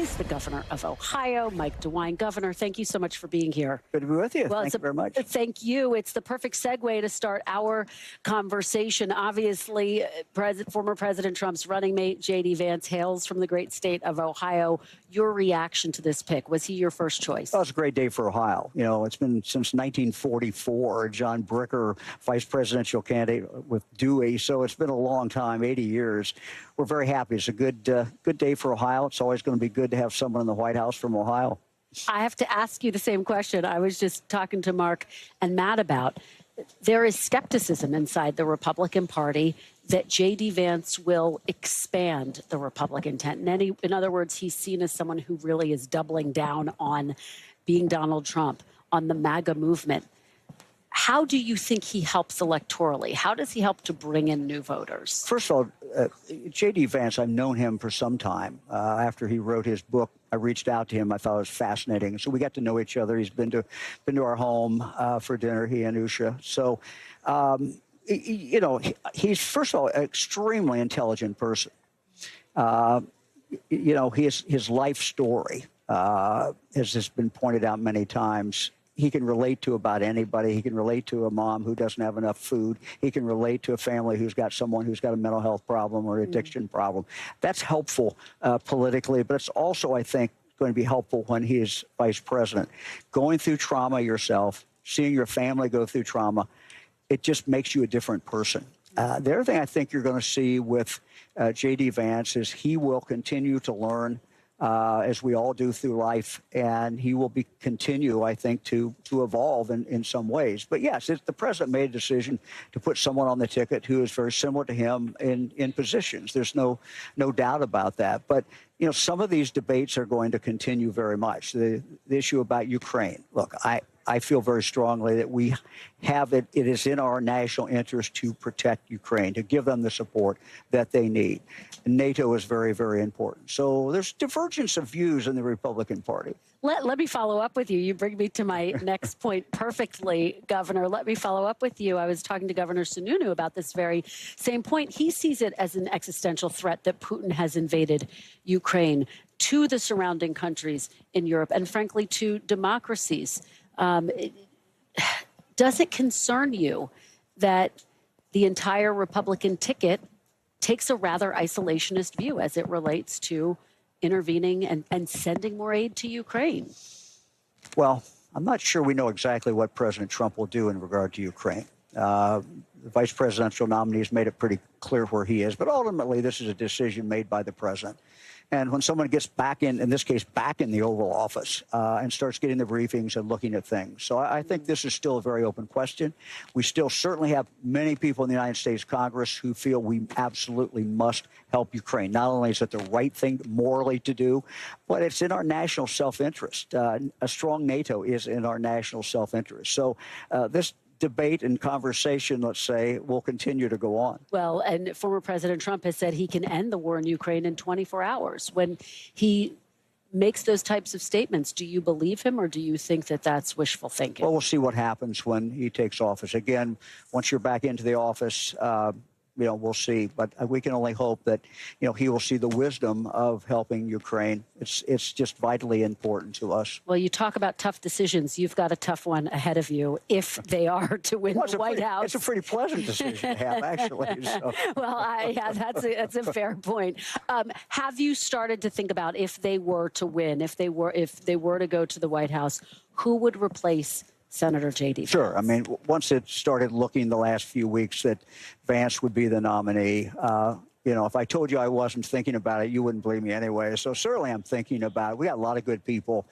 He's the governor of Ohio, Mike DeWine. Governor, thank you so much for being here. Good to be with you. Well, thank you very much. Thank you. It's the perfect segue to start our conversation. Obviously, former President Trump's running mate, J.D. Vance, hails from the great state of Ohio. Your reaction to this pick, was he your first choice? Well, it's a great day for Ohio. You know, it's been since 1944, John Bricker, vice presidential candidate with Dewey. So it's been a long time, 80 years. We're very happy. It's a good day for Ohio. It's always going to be good to have someone in the White House from Ohio. I have to ask you the same question I was just talking to Mark and Matt about. There is skepticism inside the Republican Party that J.D. Vance will expand the Republican tent. In other words, he's seen as someone who really is doubling down on being Donald Trump, on the MAGA movement. How do you think he helps electorally? How does he help to bring in new voters? First of all, J.D. Vance, I've known him for some time. After he wrote his book, I reached out to him. I thought it was fascinating. So we got to know each other. He's been to our home for dinner, he and Usha. So, you know, he's, first of all, an extremely intelligent person. You know, his life story, as has been pointed out many times, he can relate to about anybody. He can relate to a mom who doesn't have enough food. He can relate to a family who's got someone who's got a mental health problem or addiction problem. That's helpful politically, but it's also, I think, going to be helpful when he is vice president. Going through trauma yourself, seeing your family go through trauma, it just makes you a different person. The other thing I think you're going to see with J.D. Vance is he will continue to learn as we all do through life, and he will continue, I think, to evolve in some ways. But yes, the president made a decision to put someone on the ticket who is very similar to him in positions. There's no doubt about that. But you know, some of these debates are going to continue very much. The issue about Ukraine. Look, I feel very strongly that we have it. It is in our national interest to protect Ukraine, to give them the support that they need. And NATO is very, very important. So there's divergence of views in the Republican Party. Let me follow up with you. You bring me to my next point perfectly, Governor. Let me follow up with you. I was talking to Governor Sununu about this very same point. He sees it as an existential threat that Putin has invaded Ukraine to the surrounding countries in Europe and, frankly, to democracies. Does it concern you that the entire Republican ticket takes a rather isolationist view as it relates to intervening and sending more aid to Ukraine? Well, I'm not sure we know exactly what President Trump will do in regard to Ukraine. The vice presidential nominee has made it pretty clear where he is, but ultimately this is a decision made by the president. And when someone gets back in this case, back in the Oval Office and starts getting the briefings and looking at things. So I think this is still a very open question. We still certainly have many people in the United States Congress who feel we absolutely must help Ukraine. Not only is it the right thing morally to do, but it's in our national self-interest. A strong NATO is in our national self-interest. So this debate and conversation, let's say, will continue to go on. Well, and former President Trump has said he can end the war in Ukraine in 24 hours. When he makes those types of statements, do you believe him or do you think that that's wishful thinking? Well, we'll see what happens when he takes office. Again, once you're back into the office, you know, we'll see. But we can only hope that, you know, he will see the wisdom of helping Ukraine. It's just vitally important to us. Well, you talk about tough decisions. You've got a tough one ahead of you if they are to win the White House. It's a pretty pleasant decision to have, actually. So. Well, yeah, that's a fair point. Have you started to think about if they were to win, if they were to go to the White House, who would replace Senator J.D. Vance? Sure. I mean, once it started looking the last few weeks that Vance would be the nominee, you know, if I told you I wasn't thinking about it, you wouldn't believe me anyway. So certainly I'm thinking about it. We got a lot of good people.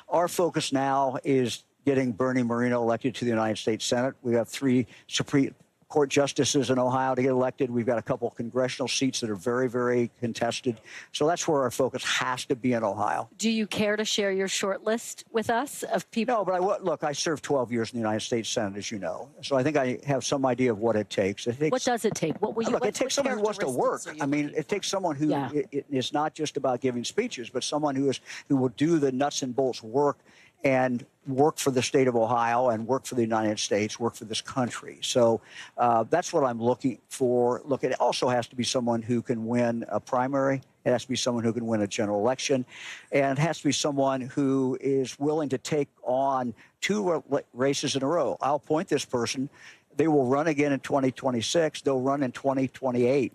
Our focus now is getting Bernie Moreno elected to the United States Senate. We have 3 Supreme Court justices in Ohio to get elected. We've got a couple of congressional seats that are very, very contested. So that's where our focus has to be in Ohio. Do you care to share your short list with us of people? No, but look, I served 12 years in the United States Senate, as you know. So I think I have some idea of what it takes. What does it take? What will you? Look, it takes someone who wants to work. I mean, it takes someone who it is not just about giving speeches, but someone who will do the nuts and bolts work and work for the state of Ohio and work for the United States, work for this country. So that's what I'm looking for. Look, it also has to be someone who can win a primary. It has to be someone who can win a general election. And it has to be someone who is willing to take on 2 races in a row. I'll point this person. They will run again in 2026. They'll run in 2028.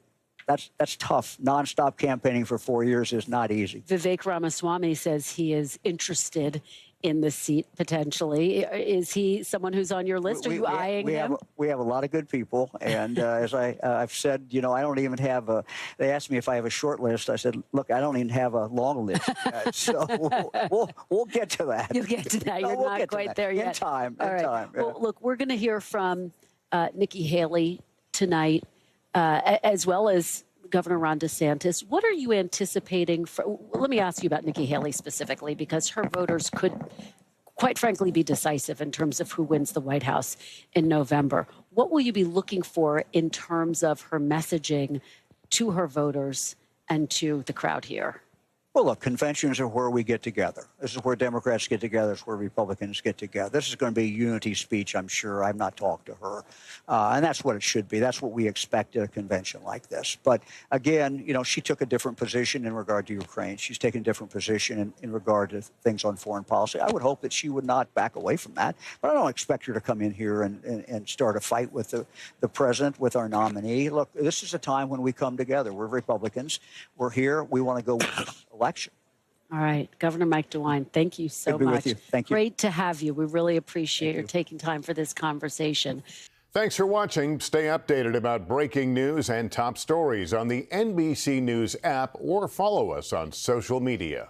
That's tough. Nonstop campaigning for 4 years is not easy. Vivek Ramaswamy says he is interested in the seat potentially. Is he someone who's on your list? Are you eyeing him? We have a lot of good people, and as I've said, you know, I don't even have a. They asked me if I have a short list. I said, look, I don't even have a long list yet, so we'll get to that. You'll get to that. You're not quite there yet. In time. All right. Time. Yeah. Well, look, we're going to hear from Nikki Haley tonight, as well as Governor Ron DeSantis. What are you anticipating? Let me ask you about Nikki Haley specifically, because her voters could, quite frankly, be decisive in terms of who wins the White House in November. What will you be looking for in terms of her messaging to her voters and to the crowd here? Well, look, conventions are where we get together. This is where Democrats get together. It's where Republicans get together. This is going to be a unity speech, I'm sure. I've not talked to her. And that's what it should be. That's what we expect at a convention like this. But again, you know, she took a different position in regard to Ukraine. She's taken a different position in regard to things on foreign policy. I would hope that she would not back away from that. But I don't expect her to come in here and start a fight with the president, with our nominee. Look, this is a time when we come together. We're Republicans. We're here. We want to go election. All right. Governor Mike DeWine, thank you so Good to be much. with you. Thank you. Great to have you. We really appreciate your taking time for this conversation. Thanks for watching. Stay updated about breaking news and top stories on the NBC News app or follow us on social media.